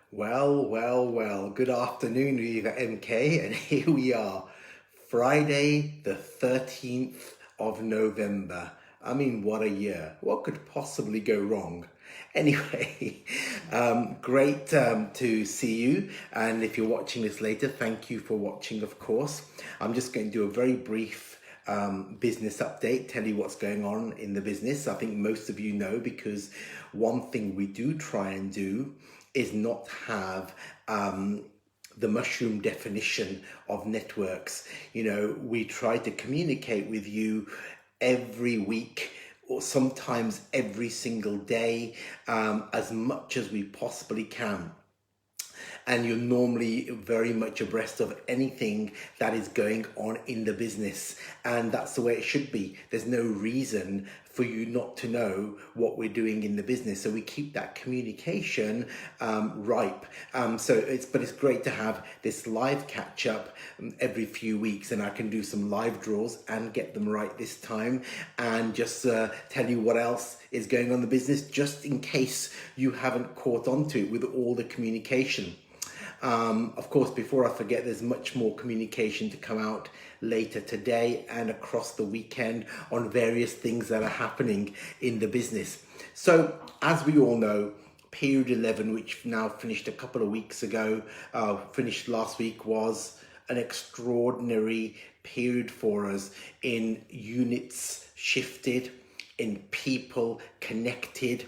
Well. Good afternoon, Viva MK, and here we are, Friday, the 13th of November. I mean, what a year. What could possibly go wrong? Anyway, great to see you. And if you're watching this later, thank you for watching, of course. I'm just going to do a very brief business update, tell you what's going on in the business. I think most of you know because one thing we do try and do is not have the mushroom definition of networks. We try to communicate with you every week or sometimes every single day, as much as we possibly can, and you're normally very much abreast of anything that is going on in the business, and that's the way it should be. There's no reason for you not to know what we're doing in the business, so we keep that communication ripe. But it's great to have this live catch up every few weeks, and I can do some live draws and get them right this time, and just tell you what else is going on in the business, just in case you haven't caught on to it with all the communication. Of course, before I forget, there's much more communication to come out later today and across the weekend on various things that are happening in the business. So, as we all know, period 11, which now finished a couple of weeks ago, finished last week, was an extraordinary period for us in units shifted, in people connected,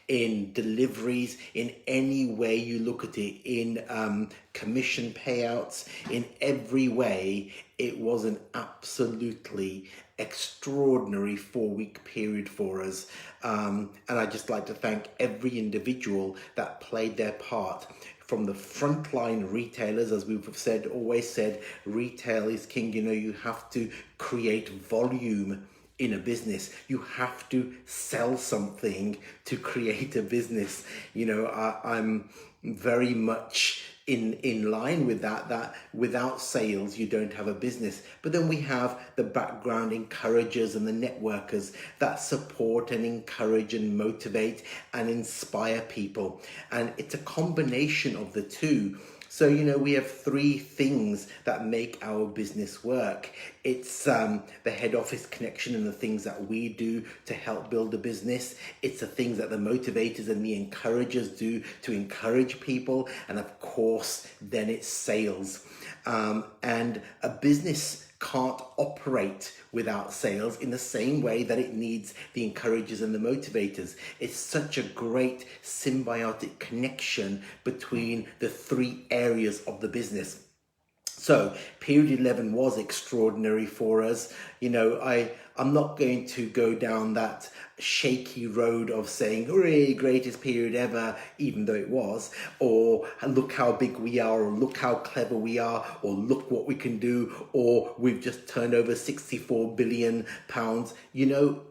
in deliveries, in any way you look at it, in commission payouts, in every way. It was an absolutely extraordinary 4-week period for us. And I'd just like to thank every individual that played their part. From the frontline retailers, as we've always said, retail is king. You have to create volume in a business. You have to sell something to create a business. I'm very much in line with that without sales you don't have a business. But then we have the background encouragers and the networkers that support and encourage and motivate and inspire people, and it's a combination of the two. So, we have 3 things that make our business work. It's the head office connection and the things that we do to help build a business. It's the things that the motivators and the encouragers do to encourage people. And of course, then it's sales. And a business can't operate without sales in the same way that it needs the encouragers and the motivators. It's such a great symbiotic connection between the 3 areas of the business. So period 11 was extraordinary for us. I'm not going to go down that shaky road of saying, hooray, greatest period ever, even though it was, or look how big we are, or look how clever we are, or look what we can do, or we've just turned over £64 billion.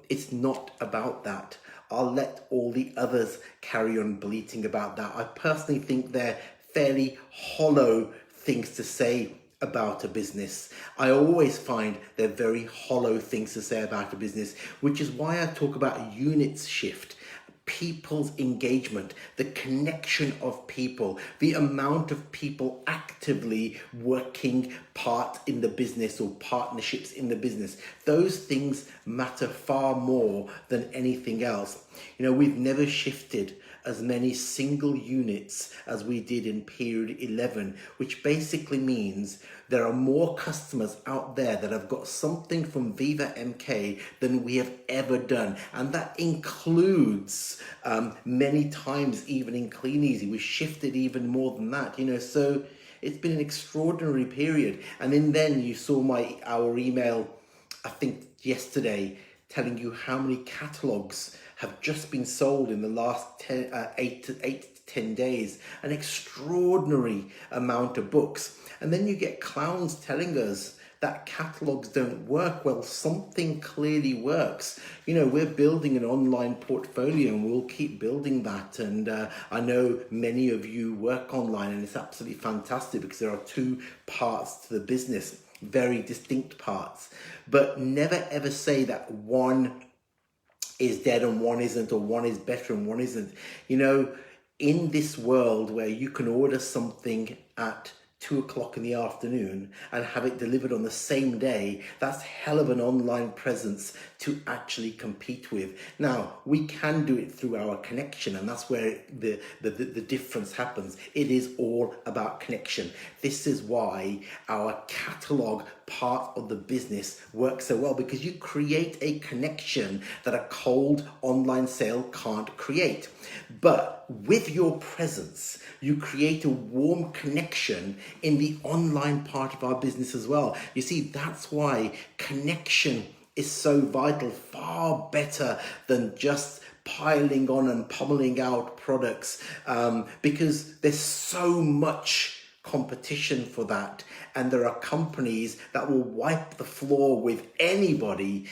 It's not about that. I'll let all the others carry on bleating about that. I personally think they're fairly hollow things to say about a business. I always find they're very hollow things to say about a business, which is why I talk about units shift, people's engagement, the connection of people, the amount of people actively working part in the business or partnerships in the business. Those things matter far more than anything else. We've never shifted as many single units as we did in period 11, which basically means there are more customers out there that have got something from Viva MK than we have ever done. And that includes many times even in Clean Easy. We shifted even more than that, so it's been an extraordinary period. And then you saw our email, I think yesterday, telling you how many catalogues have just been sold in the last 8 to 10 days. An extraordinary amount of books. And then you get clowns telling us that catalogues don't work. Well, something clearly works. We're building an online portfolio and we'll keep building that. And I know many of you work online, and it's absolutely fantastic because there are 2 parts to the business, very distinct parts. But never ever say that one is dead and one isn't, or one is better and one isn't. in this world where you can order something at 2 o'clock in the afternoon and have it delivered on the same day, that's hell of an online presence to actually compete with. Now, we can do it through our connection, and that's where the difference happens. It is all about connection. This is why our catalog part of the business works so well, because you create a connection that a cold online sale can't create. But with your presence, you create a warm connection in the online part of our business as well. You see, that's why connection is so vital, far better than just piling on and pummeling out products, because there's so much competition for that, and there are companies that will wipe the floor with anybody,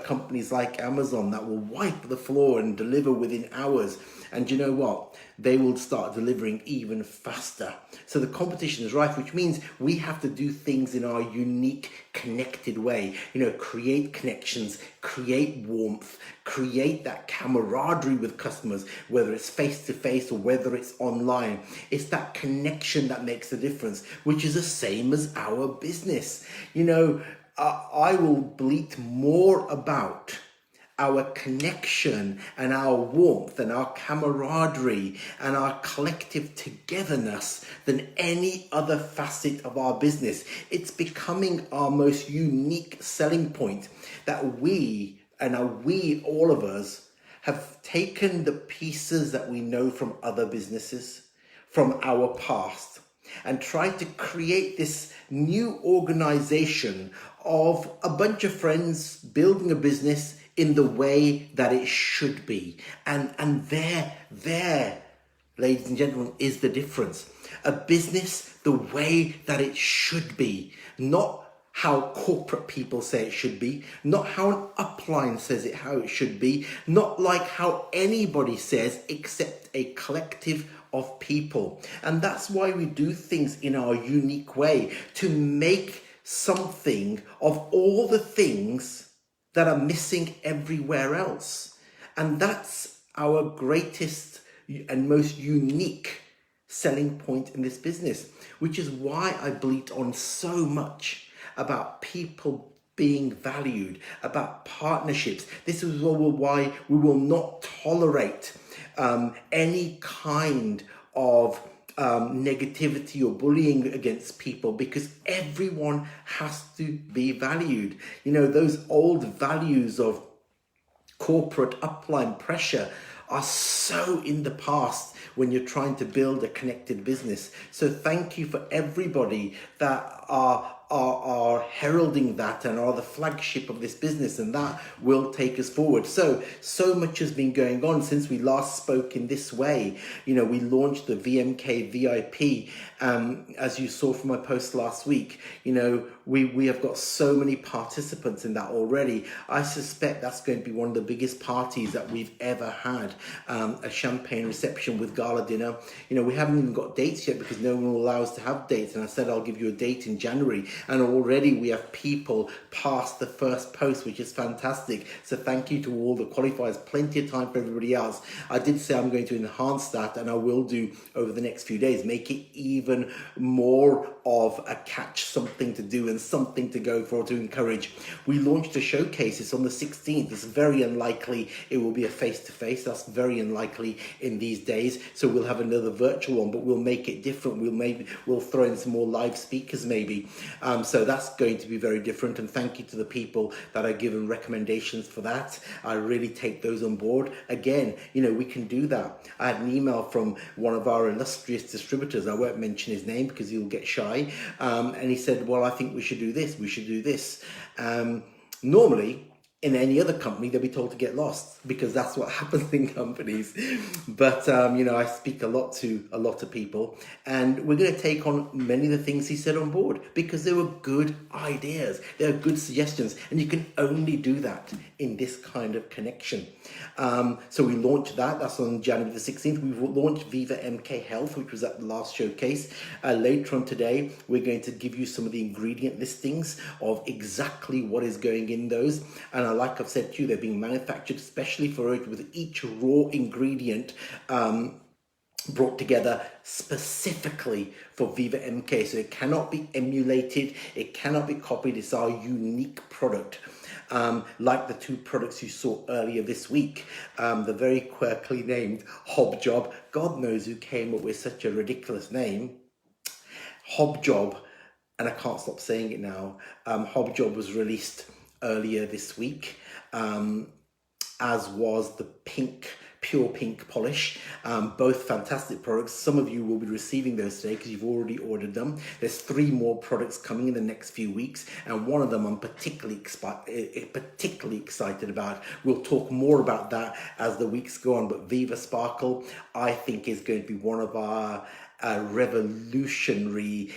companies like Amazon that will wipe the floor and deliver within hours. And you know what? They will start delivering even faster. So the competition is rife, which means we have to do things in our unique, connected way. Create connections, create warmth, create that camaraderie with customers, whether it's face-to-face or whether it's online. It's that connection that makes the difference, which is the same as our business. I will bleat more about our connection and our warmth and our camaraderie and our collective togetherness than any other facet of our business. It's becoming our most unique selling point, that all of us, have taken the pieces that we know from other businesses, from our past, and tried to create this new organization of a bunch of friends building a business in the way that it should be. And there, ladies and gentlemen, is the difference. A business the way that it should be, not how corporate people say it should be, not how an upline says it how it should be, not like how anybody says, except a collective of people. And that's why we do things in our unique way, to make something of all the things that are missing everywhere else. And that's our greatest and most unique selling point in this business, which is why I bleat on so much about people being valued, about partnerships. This is why we will not tolerate any kind of negativity or bullying against people, because everyone has to be valued. Those old values of corporate upline pressure are so in the past when you're trying to build a connected business. So thank you for everybody that are heralding that and are the flagship of this business, and that will take us forward. So much has been going on since we last spoke in this way. We launched the VMK VIP, as you saw from my post last week. We have got so many participants in that already. I suspect that's going to be one of the biggest parties that we've ever had, a champagne reception with gala dinner. We haven't even got dates yet because no one will allow us to have dates, and I said I'll give you a date in January. And already we have people past the first post, which is fantastic. So thank you to all the qualifiers. Plenty of time for everybody else. I did say I'm going to enhance that, and I will do over the next few days, make it even more of a catch, something to do and something to go for, to encourage. We launched a showcase. It's on the 16th. It's very unlikely it will be a face-to-face. That's very unlikely in these days. So we'll have another virtual one, but we'll make it different. We'll throw in some more live speakers maybe. So that's going to be very different. And thank you to the people that are given recommendations for that. I really take those on board. Again, we can do that. I had an email from one of our illustrious distributors. I won't mention his name because he'll get shy. And he said, well, I think we should do this. We should do this. Normally, in any other company, they'll be told to get lost, because that's what happens in companies. But, I speak a lot to people, and we're going to take on many of the things he said on board, because they were good ideas. They are good suggestions, and you can only do that in this kind of connection. So we launched that. That's on January the 16th. We've launched Viva MK Health, which was at the last showcase. Later on today, we're going to give you some of the ingredient listings of exactly what is going in those. And like I've said to you, they're being manufactured especially for it, with each raw ingredient brought together specifically for Viva MK. So it cannot be emulated, it cannot be copied. It's our unique product. Like the two products you saw earlier this week, the very quirkily named Hobjob. God knows who came up with such a ridiculous name. Hobjob, and I can't stop saying it now. Hobjob was released earlier this week, as was the pure pink polish. Both fantastic products. Some of you will be receiving those today because you've already ordered them. There's 3 more products coming in the next few weeks, and one of them I'm particularly excited about. We'll talk more about that as the weeks go on, but Viva Sparkle, I think, is going to be one of our revolutionary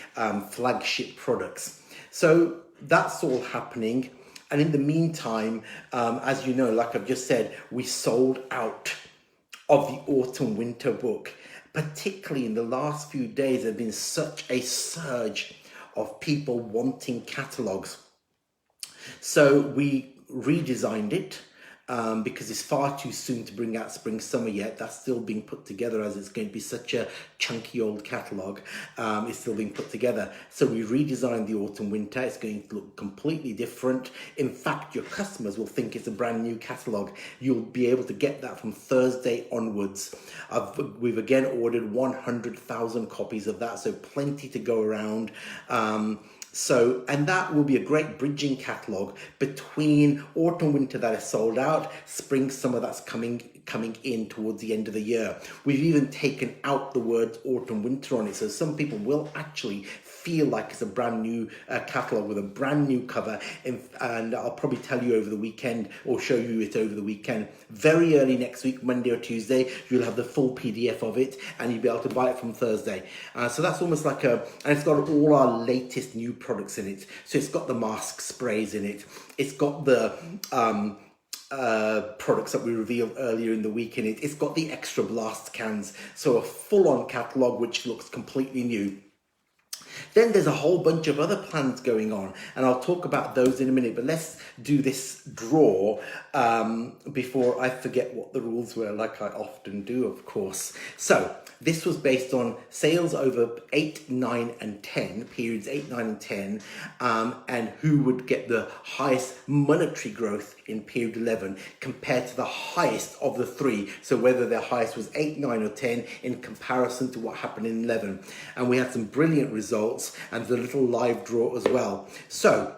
flagship products. So that's all happening. And in the meantime, as you know, like I've just said, we sold out of the autumn winter book. Particularly in the last few days, there's been such a surge of people wanting catalogs. So we redesigned it. Because it's far too soon to bring out spring summer yet. That's still being put together, as it's going to be such a chunky old catalogue. It's still being put together. So we redesigned the autumn winter. It's going to look completely different. In fact, your customers will think it's a brand new catalogue. You'll be able to get that from Thursday onwards. We've again ordered 100,000 copies of that, so plenty to go around. And that will be a great bridging catalogue between autumn winter that is sold out, spring summer that's coming in towards the end of the year. We've even taken out the words autumn winter on it, so some people will actually feel like it's a brand new catalogue with a brand new cover. And I'll probably tell you over the weekend, or show you it over the weekend. Very early next week, Monday or Tuesday, you'll have the full PDF of it, and you'll be able to buy it from Thursday. So that's almost like and it's got all our latest new products in it. So it's got the mask sprays in it. It's got the products that we revealed earlier in the week in it. It's got the extra blast cans. So a full-on catalogue which looks completely new. Then there's a whole bunch of other plans going on, and I'll talk about those in a minute, but let's do this draw before I forget what the rules were, like I often do, of course. So this was based on sales over 8, 9 and 10, periods 8, 9 and 10, and who would get the highest monetary growth in period 11 compared to the highest of the 3. So whether their highest was 8, 9 or 10 in comparison to what happened in 11. And we had some brilliant results, and the little live draw as well. So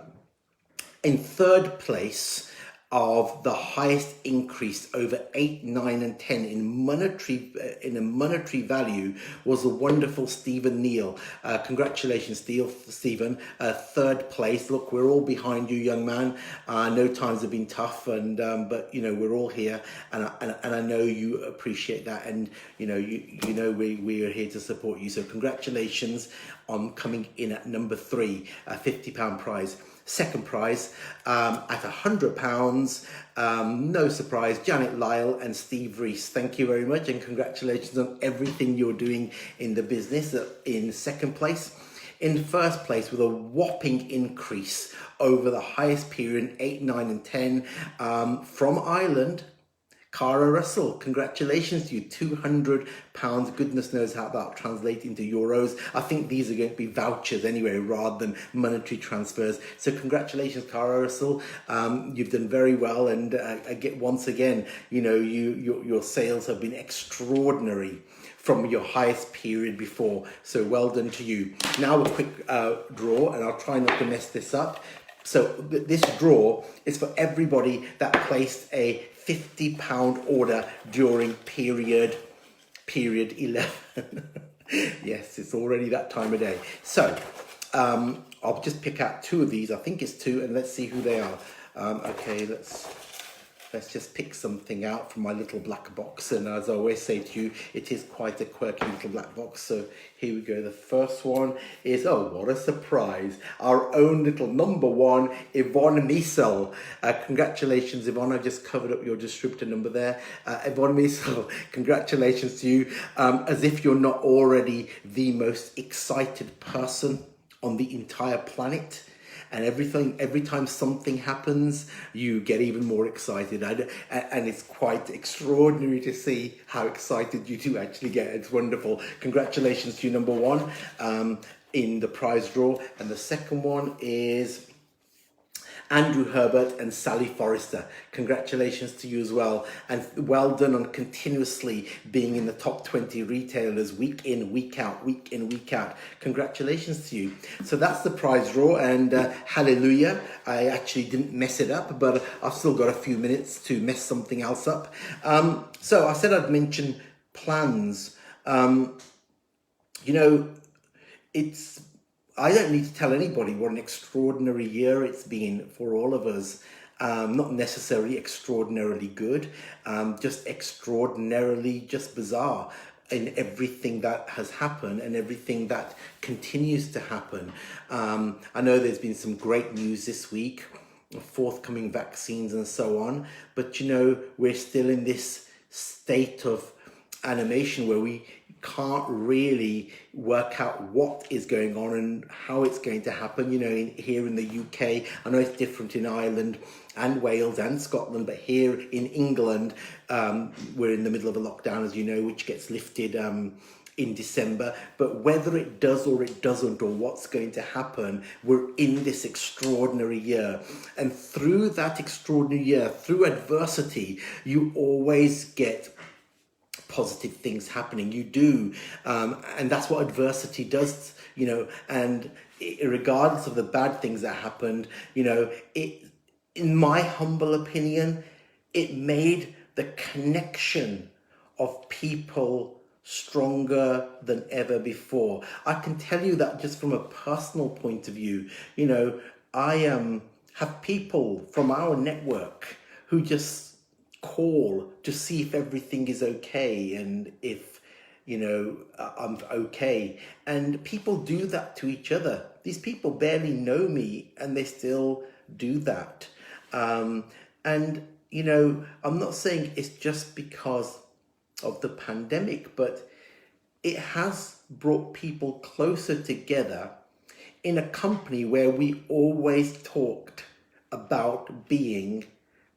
in third place of the highest increase over 8, 9 and 10 in a monetary value was the wonderful Stephen Neal. Congratulations, Stephen. Third place. Look, we're all behind you, young man. I know times have been tough, and but you know, we're all here, and I know you appreciate that, and you know we are here to support you. So congratulations on coming in at number 3, a £50 prize. Second prize at £100, no surprise, Janet Lyle and Steve Reese. Thank you very much, and congratulations on everything you're doing in the business. In second place. In first place, with a whopping increase over the highest period, 8, 9 and 10, from Ireland, Cara Russell. Congratulations to you, £200. Goodness knows how that translates into euros. I think these are going to be vouchers anyway, rather than monetary transfers. So congratulations, Cara Russell. You've done very well, and once again, you know, your sales have been extraordinary from your highest period before. So well done to you. Now a quick draw, and I'll try not to mess this up. So this draw is for everybody that placed a £50 order during period 11. Yes, it's already that time of day. So I'll just pick out 2 of these. I think it's 2, and let's see who they are. Okay, let's just pick something out from my little black box. And as I always say to you, it is quite a quirky little black box. So here we go. The first one is, oh, what a surprise. Our own little number 1, Yvonne Miesel. Congratulations, Yvonne. I've just covered up your distributor number there. Yvonne Miesel, congratulations to you. As if you're not already the most excited person on the entire planet. and every time something happens, you get even more excited, and it's quite extraordinary to see how excited you do actually get. It's wonderful. Congratulations to you, number one, in the prize draw, and the second one is Andrew Herbert and Sally Forrester. Congratulations to you as well. And well done on continuously being in the top 20 retailers week in, week out, week in, week out. Congratulations to you. So that's the prize draw, and hallelujah. I actually didn't mess it up, but I've still got a few minutes to mess something else up. So I said I'd mention plans. I don't need to tell anybody what an extraordinary year it's been for all of us. Not necessarily extraordinarily good, just extraordinarily just bizarre in everything that has happened and everything that continues to happen. I know there's been some great news this week, forthcoming vaccines and so on, but we're still in this state of animation where we can't really work out what is going on and how it's going to happen. Here in the UK, I know it's different in Ireland and Wales and Scotland, but here in England, we're in the middle of a lockdown, as you know, which gets lifted in December. But whether it does or it doesn't, or what's going to happen, we're in this extraordinary year. And through that extraordinary year, through adversity, you always get positive things happening. You do, and that's what adversity does, and regardless of the bad things that happened, in my humble opinion, it made the connection of people stronger than ever before. I can tell you that just from a personal point of view. I have people from our network who just call to see if everything is okay and if I'm okay, and people do that to each other. These people barely know me and they still do that, and I'm not saying it's just because of the pandemic, but it has brought people closer together in a company where we always talked about being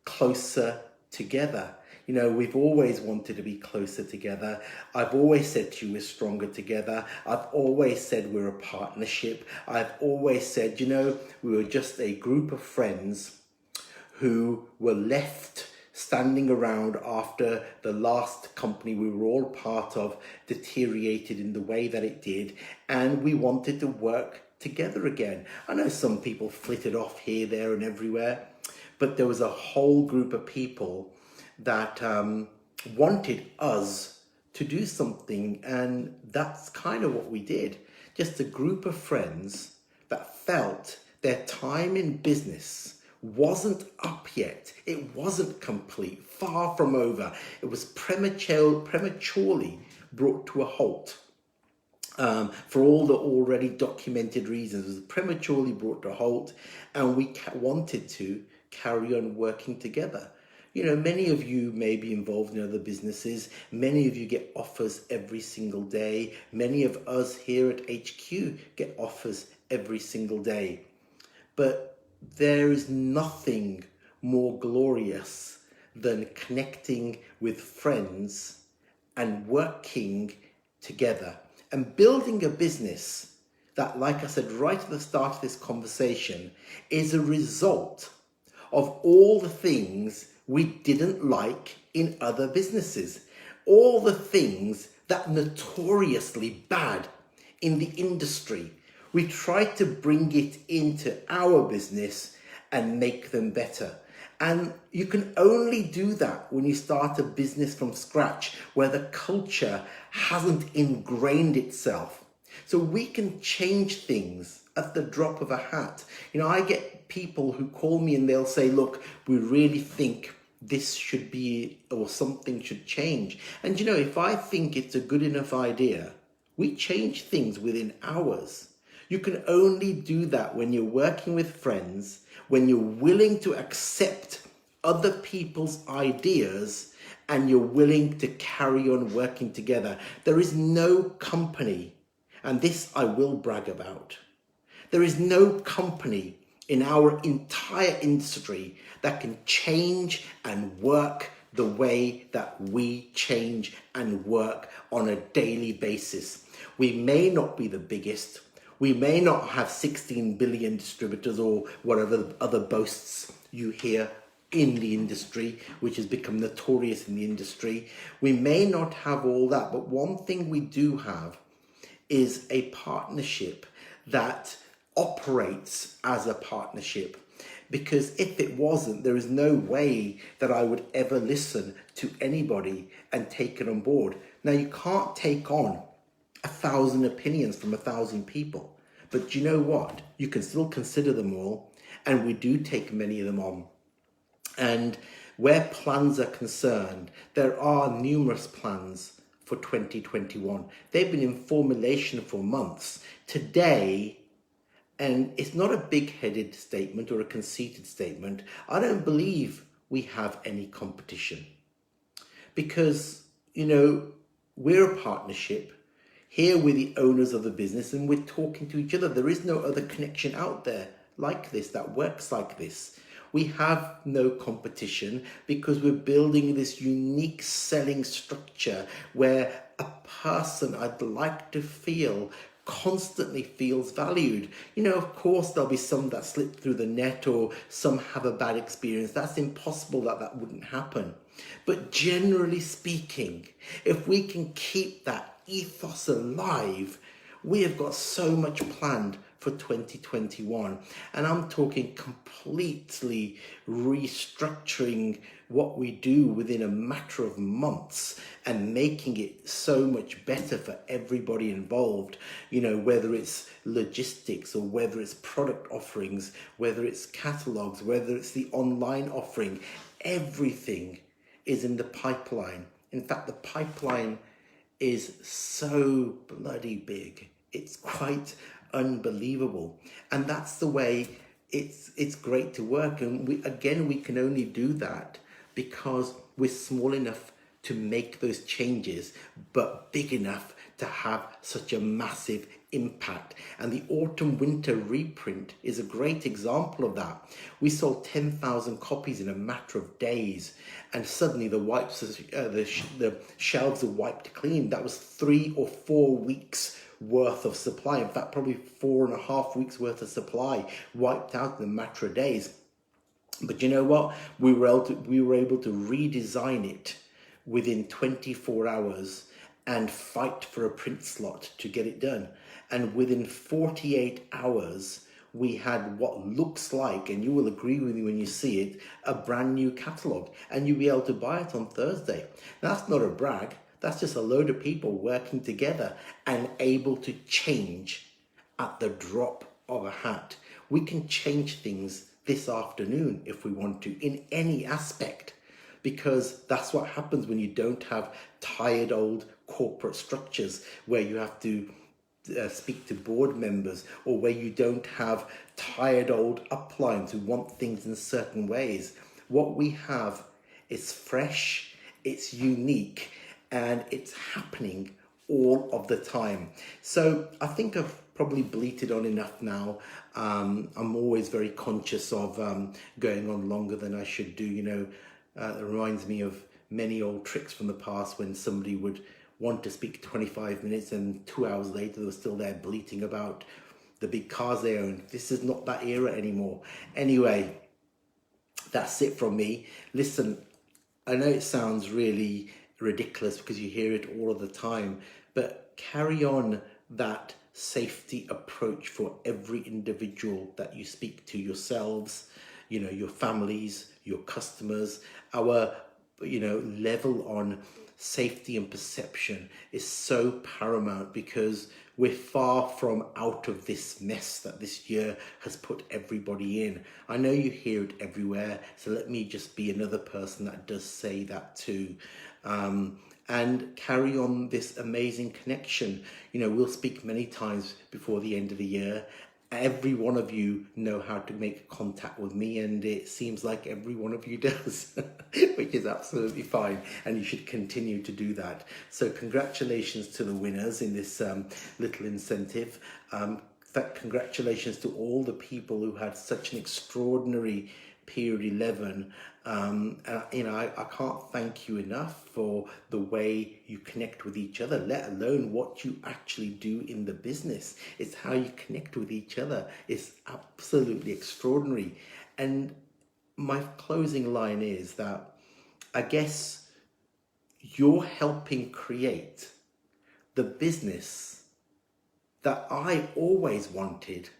closer together. We've always wanted to be closer together. I've always said to you, we're stronger together. I've always said we're a partnership. I've always said, we were just a group of friends who were left standing around after the last company we were all part of deteriorated in the way that it did, and we wanted to work together again. I know some people flitted off here, there and everywhere, but there was a whole group of people that wanted us to do something, and that's kind of what we did. Just a group of friends that felt their time in business wasn't up yet. It wasn't complete, far from over. It was prematurely brought to a halt. For all the already documented reasons, it was prematurely brought to a halt, and we wanted to carry on working together. Many of you may be involved in other businesses. Many of you get offers every single day. Many of us here at HQ get offers every single day. But there is nothing more glorious than connecting with friends and working together and building a business that, like I said right at the start of this conversation, is a result of all the things we didn't like in other businesses, all the things that notoriously bad in the industry. We tried to bring it into our business and make them better. And you can only do that when you start a business from scratch, where the culture hasn't ingrained itself. So we can change things at the drop of a hat. I get people who call me and they'll say, look, we really think this should be, or something should change. And if I think it's a good enough idea, we change things within hours. You can only do that when you're working with friends, when you're willing to accept other people's ideas and you're willing to carry on working together. There is no company, and this I will brag about, there is no company in our entire industry that can change and work the way that we change and work on a daily basis. We may not be the biggest. We may not have 16 billion distributors or whatever other boasts you hear in the industry, which has become notorious in the industry. We may not have all that, but one thing we do have is a partnership that operates as a partnership. Because if it wasn't, there is no way that I would ever listen to anybody and take it on board. Now, you can't take on 1,000 opinions from 1,000 people, but you know what? You can still consider them all, and we do take many of them on. And where plans are concerned, there are numerous plans for 2021. They've been in formulation for months. Today, and it's not a big-headed statement or a conceited statement, I don't believe we have any competition. Because, we're a partnership. Here we're the owners of the business and we're talking to each other. There is no other connection out there like this, that works like this. We have no competition because we're building this unique selling structure where a person I'd like to feel constantly feels valued. Of course, there'll be some that slip through the net or some have a bad experience. That's impossible that wouldn't happen. But generally speaking, if we can keep that ethos alive, we have got so much planned for 2021. And I'm talking completely restructuring what we do within a matter of months and making it so much better for everybody involved, whether it's logistics or whether it's product offerings, whether it's catalogs, whether it's the online offering, everything is in the pipeline. In fact, the pipeline is so bloody big. It's quite unbelievable. And that's the way it's great to work. And we can only do that because we're small enough to make those changes, but big enough to have such a massive impact. And the autumn winter reprint is a great example of that. We sold 10,000 copies in a matter of days, and suddenly the shelves are wiped clean. That was 3 or 4 weeks worth of supply. In fact, probably 4.5 weeks worth of supply wiped out in a matter of days. But you know what? We were able to redesign it within 24 hours and fight for a print slot to get it done. And within 48 hours, we had what looks like, and you will agree with me when you see it, a brand new catalogue. And you'll be able to buy it on Thursday. Now, that's not a brag. That's just a load of people working together and able to change at the drop of a hat. We can change things this afternoon if we want to, in any aspect, because that's what happens when you don't have tired old corporate structures where you have to speak to board members, or where you don't have tired old uplines who want things in certain ways. What we have is fresh, it's unique, and it's happening all of the time. So I think I've probably bleated on enough now. I'm always very conscious of going on longer than I should do. It reminds me of many old tricks from the past when somebody would want to speak 25 minutes and 2 hours later they were still there bleating about the big cars they own. This is not that era anymore. Anyway, that's it from me. Listen, I know it sounds really ridiculous because you hear it all of the time, but carry on that safety approach for every individual that you speak to, yourselves, your families, your customers. Our level on safety and perception is so paramount because we're far from out of this mess that this year has put everybody in. I know you hear it everywhere, so let me just be another person that does say that too. And carry on this amazing connection. We'll speak many times before the end of the year. Every one of you know how to make contact with me, and it seems like every one of you does, which is absolutely fine, and you should continue to do that. So congratulations to the winners in this little incentive. congratulations to all the people who had such an extraordinary period 11. I can't thank you enough for the way you connect with each other, let alone what you actually do in the business. It's how you connect with each other. It's absolutely extraordinary. And my closing line is that I guess you're helping create the business that I always wanted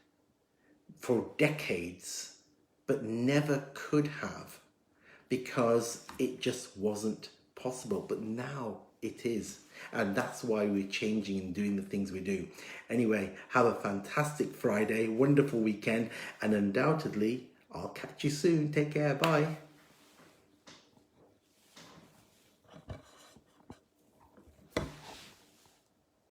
for decades, but never could have because it just wasn't possible. But now it is. And that's why we're changing and doing the things we do. Anyway, have a fantastic Friday, wonderful weekend, and undoubtedly, I'll catch you soon. Take care. Bye.